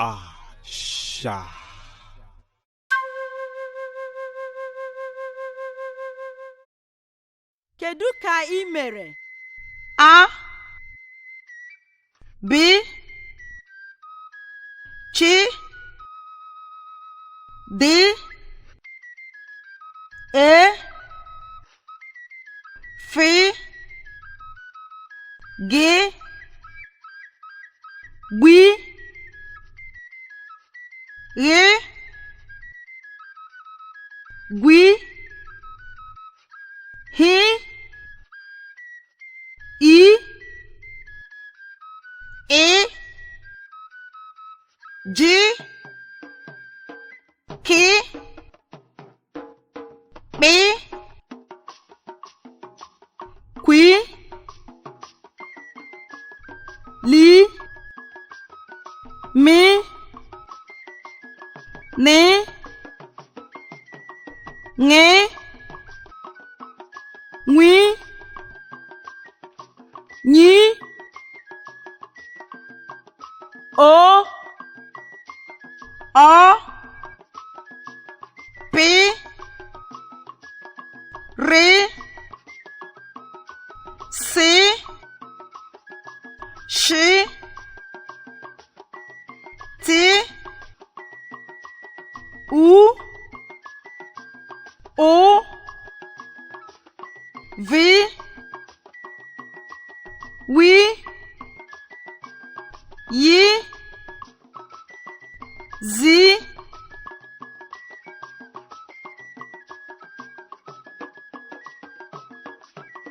Asha. Kedu ka ị mere? A B C D E F G B R G H I E J K B Q L M N Ng Nguy Nhi O P R S Š T U O V W Y Z